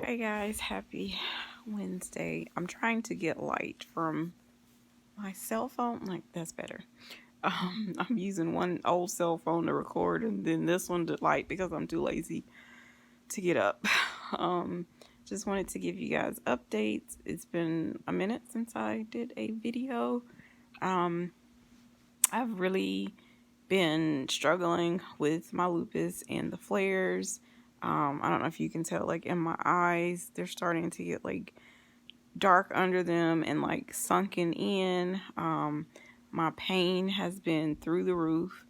Hey guys, happy Wednesday. I'm trying to get light from my cell phone. Like, that's better. I'm using one old cell phone to record and then this one to light because I'm too lazy to get up. Um, just wanted to give you guys updates. It's been a minute since I did a video. I've really been struggling with my lupus and the flares. I don't know if you can tell, like in my eyes, they're starting to get like dark under them and like sunken in. My pain has been through the roof.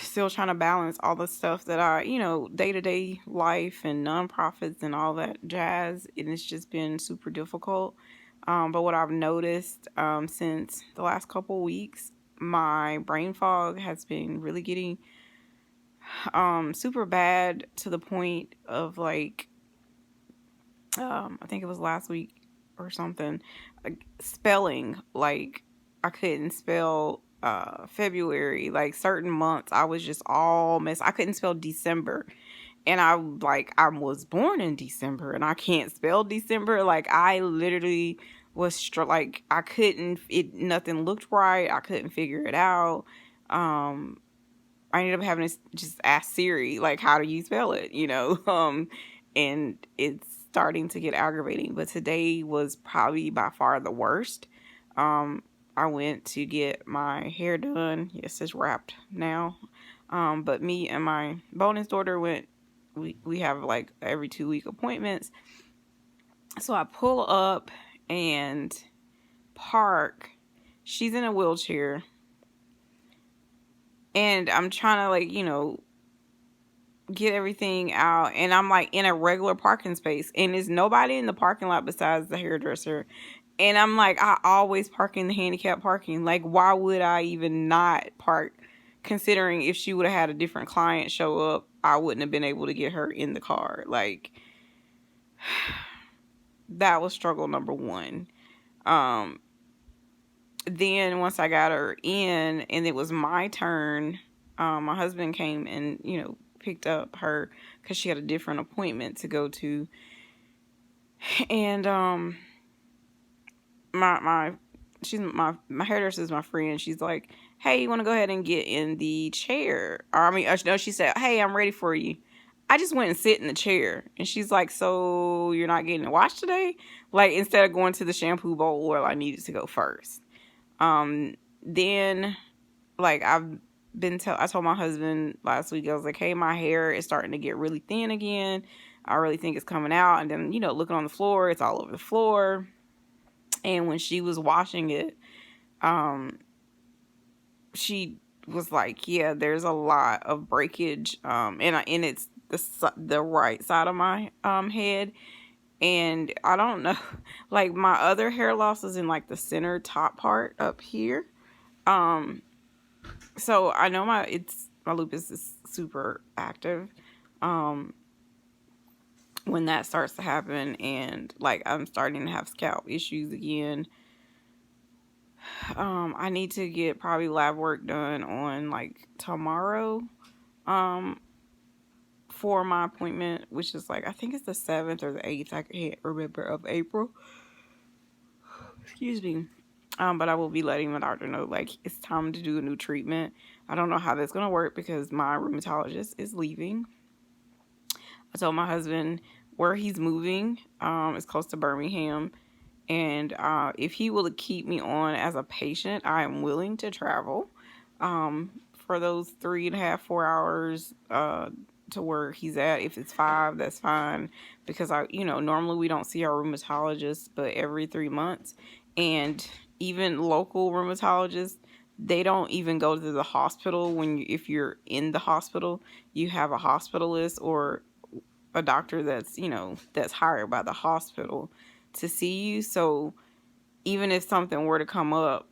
Still trying to balance all the stuff that day-to-day life and nonprofits and all that jazz. And it's just been super difficult. But what I've noticed since the last couple weeks, my brain fog has been really getting super bad to the point of like, I think it was last week or something, like spelling, like I couldn't spell February, like certain months I was just all messed. I couldn't spell December, and I was born in December and I can't spell December. Like I literally was like I couldn't, nothing looked right. I couldn't figure it out. I ended up having to just ask Siri, like, how do you spell it, and it's starting to get aggravating. But today was probably by far the worst. I went to get my hair done. Yes, it's wrapped now. But me and my bonus daughter went, we have like every 2-week appointments. So I pull up and park. She's in a wheelchair. And I'm trying to like, get everything out. And I'm like in a regular parking space. And there's nobody in the parking lot besides the hairdresser. And I'm like, I always park in the handicap parking. Like, why would I even not park? Considering if she would have had a different client show up, I wouldn't have been able to get her in the car. Like, that was struggle number one. Then once I got her in and it was my turn, my husband came and, picked up her because she had a different appointment to go to. And my hairdresser is my friend. She's like, hey, you want to go ahead and get in the chair? Or I mean, no, she said, hey, I'm ready for you. I just went and sit in the chair. And she's like, so you're not getting a wash today? Like, instead of going to the shampoo bowl where I needed to go first. Then like I told my husband last week, I was like, hey, my hair is starting to get really thin again. I really think it's coming out. And then, looking on the floor, it's all over the floor. And when she was washing it, she was like, yeah, there's a lot of breakage. And it's the right side of my head. And I don't know, like my other hair loss is in like the center top part up here. So I know my lupus is super active. When that starts to happen and like I'm starting to have scalp issues again, I need to get probably lab work done on like tomorrow, for my appointment, which is like, I think it's the 7th or the 8th. I can't remember, of April. Excuse me. But I will be letting the doctor know, like, it's time to do a new treatment. I don't know how that's going to work because my rheumatologist is leaving. I told my husband where he's moving is close to Birmingham. And if he will keep me on as a patient, I am willing to travel for those 3.5, 4 hours to where he's at. If it's 5, that's fine. Because normally we don't see our rheumatologist but every 3 months. And even local rheumatologists, they don't even go to the hospital if you're in the hospital. You have a hospitalist or a doctor that's hired by the hospital to see you. So even if something were to come up,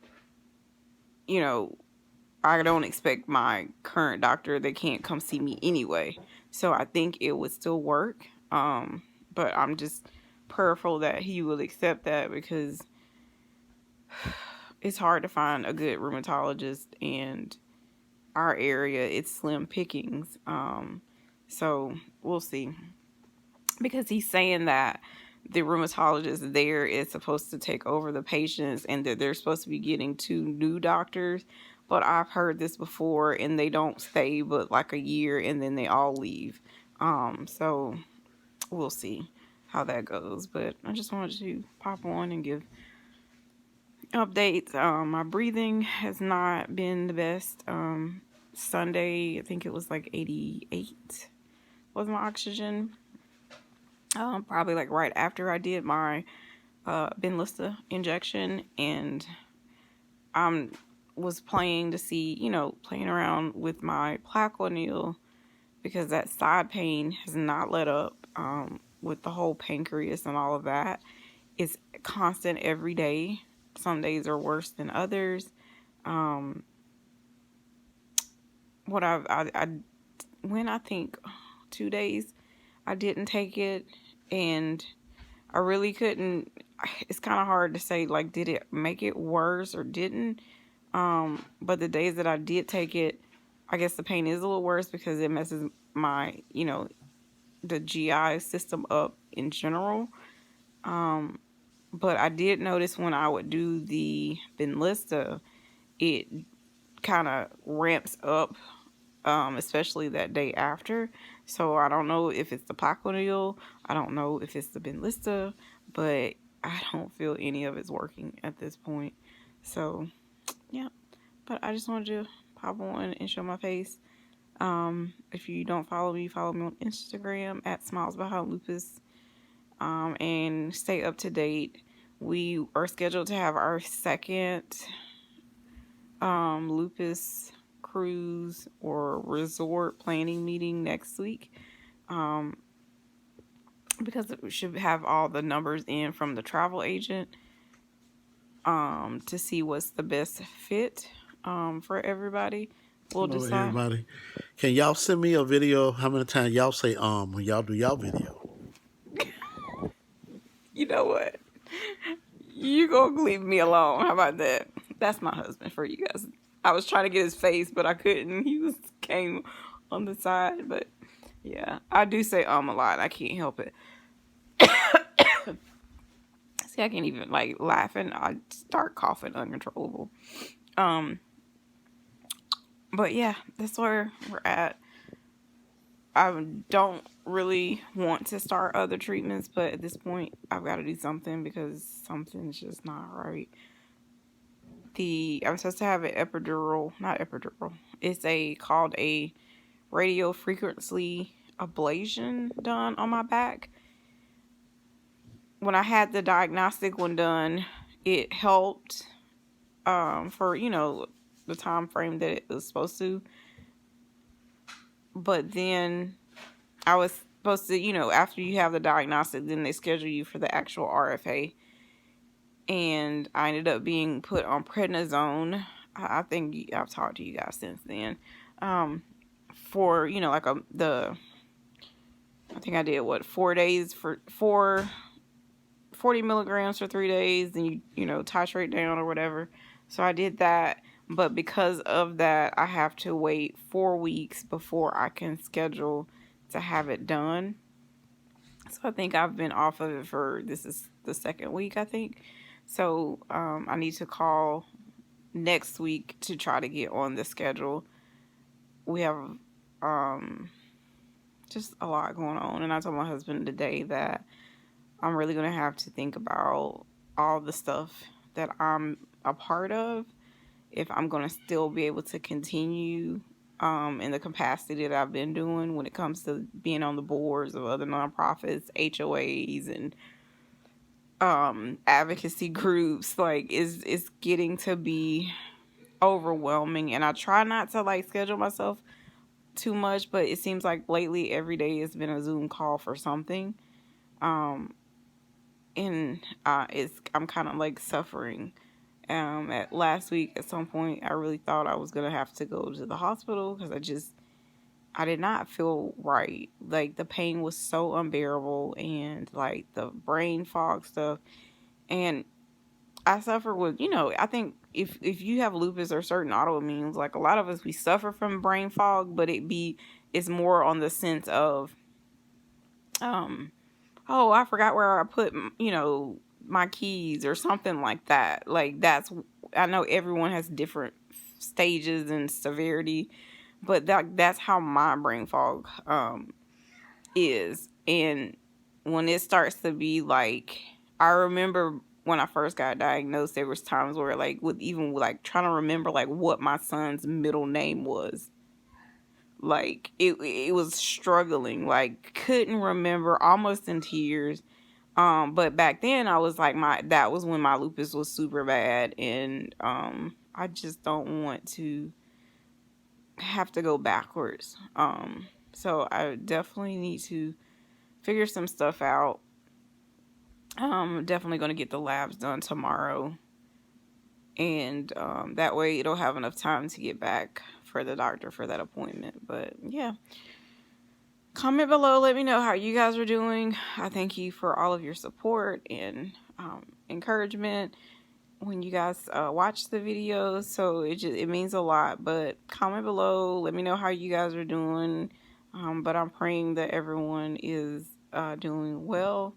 I don't expect my current doctor, they can't come see me anyway. So I think it would still work. But I'm just prayerful that he will accept that because it's hard to find a good rheumatologist, and our area, it's slim pickings. So we'll see. because he's saying that the rheumatologist there is supposed to take over the patients and that they're supposed to be getting 2 new doctors. But I've heard this before and they don't stay but like a year and then they all leave. So we'll see how that goes. But I just wanted to pop on and give updates. My breathing has not been the best. Sunday, I think it was like 88 was my oxygen. Probably like right after I did my Benlysta injection, and I was playing to see, playing around with my Plaquenil because that side pain has not let up with the whole pancreas and all of that. It's constant every day. Some days are worse than others. What I when I think 2 days I didn't take it, and I really couldn't. It's kind of hard to say, like, did it make it worse or didn't? But the days that I did take it, I guess the pain is a little worse because it messes my, the GI system up in general. But I did notice when I would do the Benlysta, it kind of ramps up, especially that day after. So I don't know if it's the Plaquenil, I don't know if it's the Benlysta, but I don't feel any of it's working at this point. So yeah, but I just wanted to pop on and show my face. If you don't follow me on Instagram at Smiles Behind Lupus, and stay up to date. We are scheduled to have our second Lupus cruise or resort planning meeting next week, because we should have all the numbers in from the travel agent to see what's the best fit for everybody. We'll Hello, decide. everybody. Can y'all send me a video? How many times y'all say when y'all do y'all video? You know what? You gonna leave me alone. How about that? That's my husband for you guys. I was trying to get his face, but I couldn't. He came on the side. But yeah, I do say a lot. I can't help it. See, I can't even like laugh and I start coughing uncontrollable. But yeah, that's where we're at. I don't really want to start other treatments, but at this point, I've got to do something because something's just not right. I'm supposed to have an not epidural. It's called a radio frequency ablation done on my back. When I had the diagnostic one done, it helped for the time frame that it was supposed to. But then I was supposed to, after you have the diagnostic, then they schedule you for the actual RFA. And I ended up being put on prednisone. I think I've talked to you guys since then. For, I think I did 4 days for 40 milligrams for 3 days. Then you titrate down or whatever. So I did that. But because of that, I have to wait 4 weeks before I can schedule to have it done. So I think I've been off of it this is the second week, I think. So I need to call next week to try to get on the schedule. We have just a lot going on. And I told my husband today that I'm really going to have to think about all the stuff that I'm a part of if I'm going to still be able to continue in the capacity that I've been doing when it comes to being on the boards of other nonprofits, HOAs, and advocacy groups. Like, it's getting to be overwhelming, and I try not to like schedule myself too much, but it seems like lately every day has been a Zoom call for something. And I'm kind of like suffering. At last week at some point I really thought I was gonna have to go to the hospital because I did not feel right. Like, the pain was so unbearable, and like the brain fog stuff. And I suffer with, I think if you have lupus or certain autoimmunes, like a lot of us, we suffer from brain fog, but it's more on the sense of oh, I forgot where I put, my keys or something like that. Like I know everyone has different stages and severity, but that's how my brain fog is. And when it starts to be like, I remember when I first got diagnosed, there was times where like with even like trying to remember like what my son's middle name was. Like it was struggling, like couldn't remember, almost in tears. But back then I was like, that was when my lupus was super bad, and I just don't want to have to go backwards. So I definitely need to figure some stuff out. Definitely going to get the labs done tomorrow, and that way it'll have enough time to get back for the doctor for that appointment. But yeah, comment below, let me know how you guys are doing. I thank you for all of your support and encouragement when you guys watch the videos. So it means a lot. But comment below, let me know how you guys are doing. But I'm praying that everyone is doing well,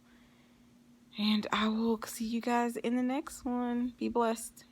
and I will see you guys in the next one. Be blessed.